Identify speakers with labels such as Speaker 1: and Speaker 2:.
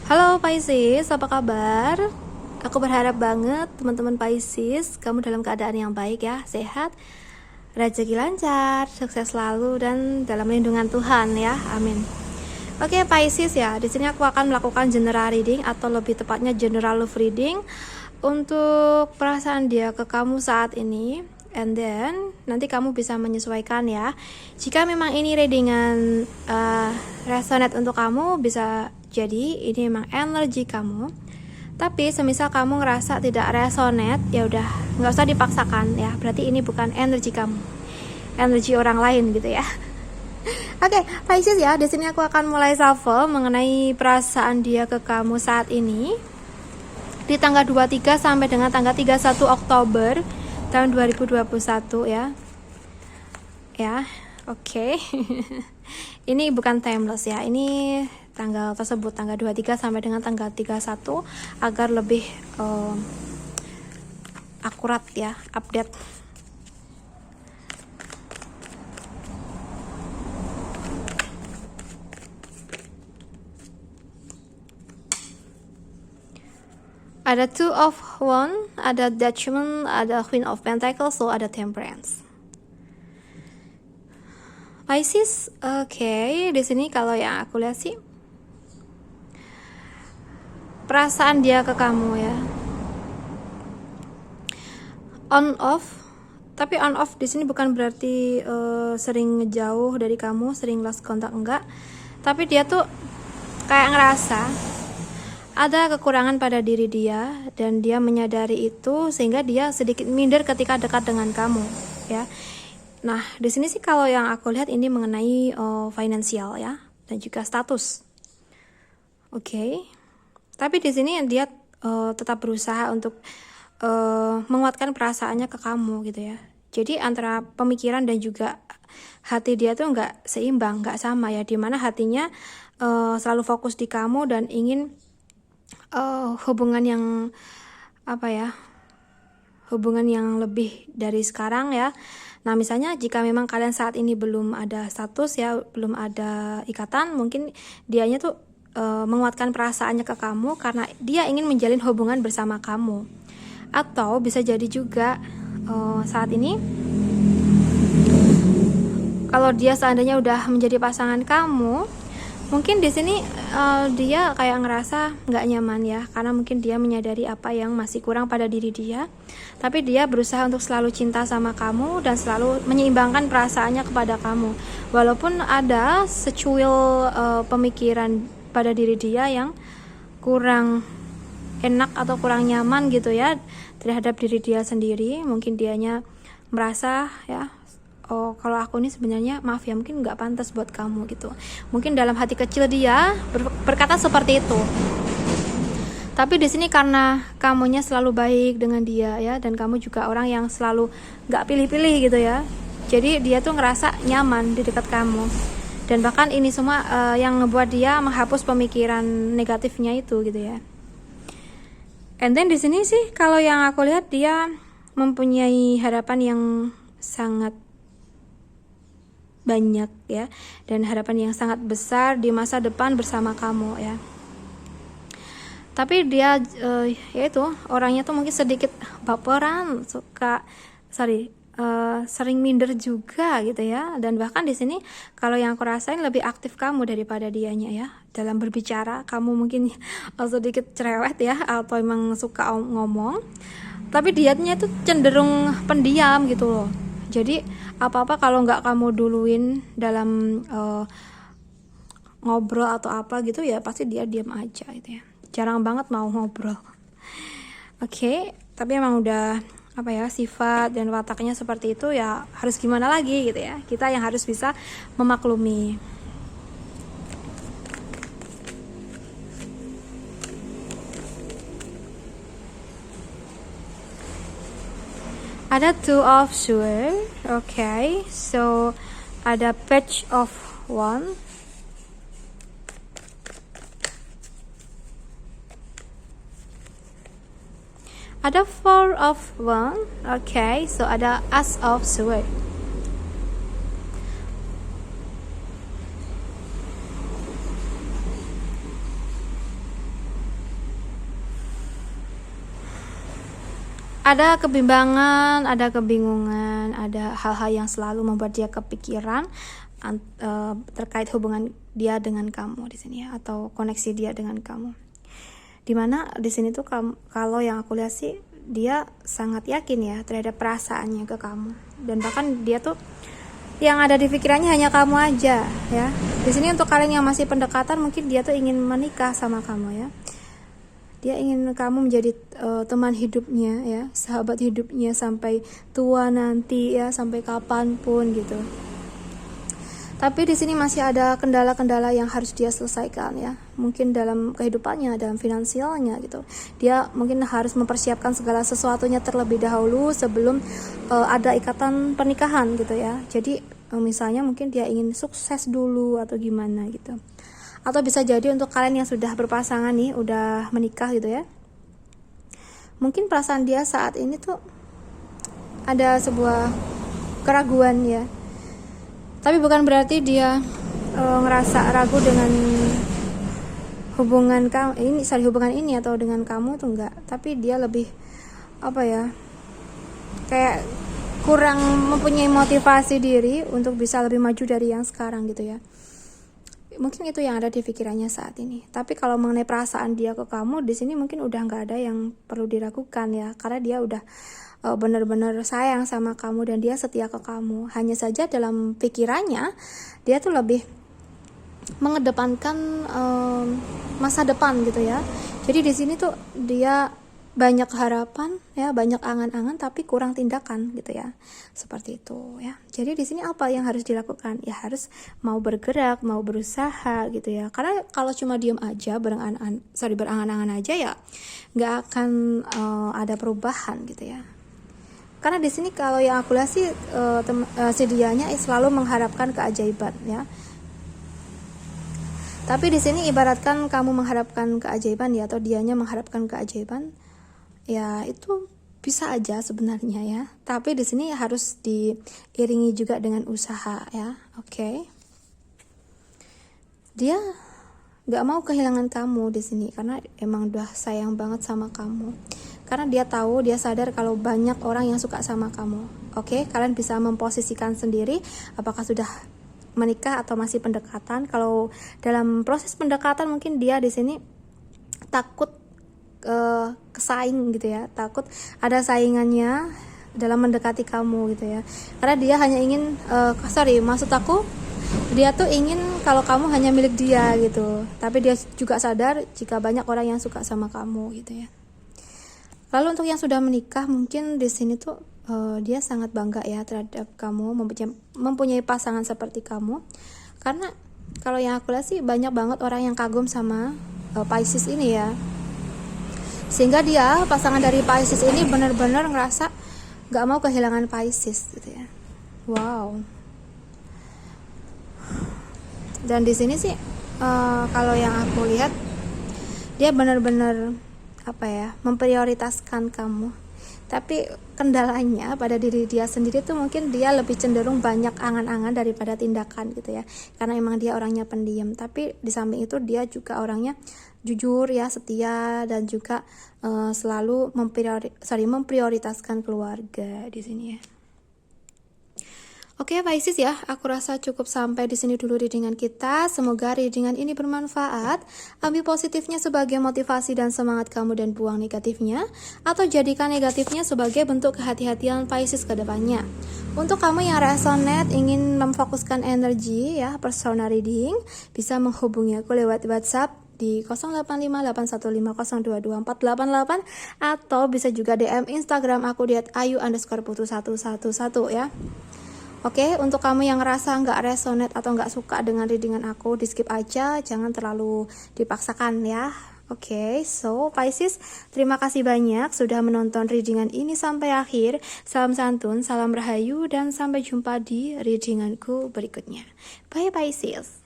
Speaker 1: Halo Pisces, apa kabar? Aku berharap banget teman-teman Pisces kamu dalam keadaan yang baik ya, sehat, rezeki lancar, sukses selalu dan dalam lindungan Tuhan ya, amin. Oke Pisces ya, di sini aku akan melakukan general reading atau lebih tepatnya general love reading untuk perasaan dia ke kamu saat ini. And then nanti kamu bisa menyesuaikan ya. Jika memang ini readingan resonate untuk kamu, bisa jadi ini memang energi kamu. Tapi semisal kamu ngerasa tidak resonate, ya udah nggak usah dipaksakan ya. Berarti ini bukan energi kamu, energi orang lain gitu ya. Oke, Pisces ya, di sini aku akan mulai shuffle mengenai perasaan dia ke kamu saat ini di tanggal 23 sampai dengan tanggal 31 Oktober tahun 2021 ya. Ya, oke. Ini bukan timeless ya. Ini tanggal tersebut tanggal 23 sampai dengan tanggal 31 agar lebih akurat ya, update. Ada Two of Wands, ada Judgment, ada Queen of Pentacles, so ada Temperance. Pisces, oke. Di sini kalau yang aku lihat sih perasaan dia ke kamu ya, on off. Tapi on off di sini bukan berarti sering ngejauh dari kamu, sering lost kontak, enggak. Tapi dia tuh kayak ngerasa ada kekurangan pada diri dia dan dia menyadari itu sehingga dia sedikit minder ketika dekat dengan kamu ya. Nah, di sini sih kalau yang aku lihat ini mengenai finansial ya dan juga status. Oke. Tapi di sini dia tetap berusaha untuk menguatkan perasaannya ke kamu gitu ya. Jadi antara pemikiran dan juga hati dia tuh nggak seimbang, nggak sama ya. Dimana hatinya selalu fokus di kamu dan ingin hubungan yang hubungan yang lebih dari sekarang ya. Nah, misalnya jika memang kalian saat ini belum ada status ya, belum ada ikatan, mungkin dianya tuh menguatkan perasaannya ke kamu karena dia ingin menjalin hubungan bersama kamu. Atau bisa jadi juga saat ini kalau dia seandainya udah menjadi pasangan kamu, mungkin di sini dia kayak ngerasa nggak nyaman ya, karena mungkin dia menyadari apa yang masih kurang pada diri dia. Tapi dia berusaha untuk selalu cinta sama kamu dan selalu menyeimbangkan perasaannya kepada kamu. Walaupun ada secuil pemikiran pada diri dia yang kurang enak atau kurang nyaman gitu ya terhadap diri dia sendiri. Mungkin dianya merasa ya, oh kalau aku ini sebenarnya maaf ya mungkin nggak pantas buat kamu gitu. Mungkin dalam hati kecil dia berkata seperti itu. Tapi di sini karena kamunya selalu baik dengan dia ya, dan kamu juga orang yang selalu nggak pilih-pilih gitu ya. Jadi dia tuh ngerasa nyaman di dekat kamu. Dan bahkan ini semua yang ngebuat dia menghapus pemikiran negatifnya itu gitu ya. And then di sini sih kalau yang aku lihat dia mempunyai harapan yang sangat banyak ya, dan harapan yang sangat besar di masa depan bersama kamu ya. Tapi dia yaitu orangnya tuh mungkin sedikit baperan, sering minder juga gitu ya. Dan bahkan di sini kalau yang aku rasain lebih aktif kamu daripada dianya ya dalam berbicara. Kamu mungkin sedikit cerewet ya, atau emang suka ngomong, tapi dianya tuh cenderung pendiam gitu loh. Jadi apa-apa kalau nggak kamu duluin dalam ngobrol atau apa gitu ya, pasti dia diam aja gitu ya. Jarang banget mau ngobrol. Oke, tapi emang udah sifat dan wataknya seperti itu ya, harus gimana lagi gitu ya. Kita yang harus bisa memaklumi. Ada Two of Swords, okay. So ada Page of Wands, ada Four of Wands, okay. So ada Ace of Swords. ada kebimbangan, ada kebingungan, ada hal-hal yang selalu membuat dia kepikiran terkait hubungan dia dengan kamu di sini ya, atau koneksi dia dengan kamu. Dimana di sini tuh kalau yang aku lihat sih dia sangat yakin ya terhadap perasaannya ke kamu, dan bahkan dia tuh yang ada di pikirannya hanya kamu aja ya. Di sini untuk kalian yang masih pendekatan, mungkin dia tuh ingin menikah sama kamu ya. Dia ingin kamu menjadi teman hidupnya ya, sahabat hidupnya sampai tua nanti ya, sampai kapanpun gitu. Tapi di sini masih ada kendala-kendala yang harus dia selesaikan ya. Mungkin dalam kehidupannya, dalam finansialnya gitu. Dia mungkin harus mempersiapkan segala sesuatunya terlebih dahulu sebelum ada ikatan pernikahan gitu ya. Jadi misalnya mungkin dia ingin sukses dulu atau gimana gitu. Atau bisa jadi untuk kalian yang sudah berpasangan nih, udah menikah gitu ya. Mungkin perasaan dia saat ini tuh ada sebuah keraguan ya. Tapi bukan berarti dia ngerasa ragu dengan hubungan ini atau dengan kamu tuh enggak. Tapi dia lebih kayak kurang mempunyai motivasi diri untuk bisa lebih maju dari yang sekarang gitu ya. Mungkin itu yang ada di pikirannya saat ini. Tapi kalau mengenai perasaan dia ke kamu, di sini mungkin udah nggak ada yang perlu diragukan ya, karena dia udah benar-benar sayang sama kamu dan dia setia ke kamu. Hanya saja dalam pikirannya dia tuh lebih mengedepankan masa depan gitu ya. Jadi di sini tuh dia banyak harapan ya, banyak angan-angan tapi kurang tindakan gitu ya. Seperti itu ya. Jadi di sini apa yang harus dilakukan? Ya harus mau bergerak, mau berusaha gitu ya. Karena kalau cuma diem aja, berangan-angan aja ya nggak akan ada perubahan gitu ya. Karena di sini kalau yang aku lihat sih si dianya selalu mengharapkan keajaiban ya. Tapi di sini ibaratkan kamu mengharapkan keajaiban ya, atau dianya mengharapkan keajaiban, ya itu bisa aja sebenarnya ya. Tapi di sini harus diiringi juga dengan usaha ya. Oke. Dia nggak mau kehilangan kamu di sini karena emang udah sayang banget sama kamu. Karena dia tahu, dia sadar kalau banyak orang yang suka sama kamu. Oke, kalian bisa memposisikan sendiri apakah sudah menikah atau masih pendekatan. Kalau dalam proses pendekatan mungkin dia di sini takut kesaing gitu ya, takut ada saingannya dalam mendekati kamu gitu ya. Karena dia hanya ingin maksud aku dia tuh ingin kalau kamu hanya milik dia gitu. Tapi dia juga sadar jika banyak orang yang suka sama kamu gitu ya. Lalu untuk yang sudah menikah, mungkin di sini tuh dia sangat bangga ya terhadap kamu, mempunyai pasangan seperti kamu. Karena kalau yang aku lihat sih banyak banget orang yang kagum sama Pisces ini ya. Sehingga dia, pasangan dari Pisces ini benar-benar ngerasa gak mau kehilangan Pisces gitu ya. Wow. Dan di sini sih kalau yang aku lihat dia benar-benar memprioritaskan kamu. Tapi kendalanya pada diri dia sendiri tuh mungkin dia lebih cenderung banyak angan-angan daripada tindakan gitu ya. Karena emang dia orangnya pendiam. Tapi di samping itu dia juga orangnya jujur ya, setia, dan juga selalu memprioritaskan keluarga di sini ya. Oke Pisces ya, aku rasa cukup sampai di sini dulu readingan kita. Semoga readingan ini bermanfaat. Ambil positifnya sebagai motivasi dan semangat kamu dan buang negatifnya, atau jadikan negatifnya sebagai bentuk kehati-hatian Pisces ke depannya. Untuk kamu yang resonate ingin memfokuskan energi ya, personal reading, bisa menghubungi aku lewat WhatsApp di 085815022488 atau bisa juga DM Instagram aku di @ayu_putu111 ya. Oke, untuk kamu yang ngerasa nggak resonate atau nggak suka dengan readingan aku, di skip aja, jangan terlalu dipaksakan ya. Oke, so Pisces, terima kasih banyak sudah menonton readingan ini sampai akhir. Salam santun, salam rahayu, dan sampai jumpa di readinganku berikutnya. Bye Pisces.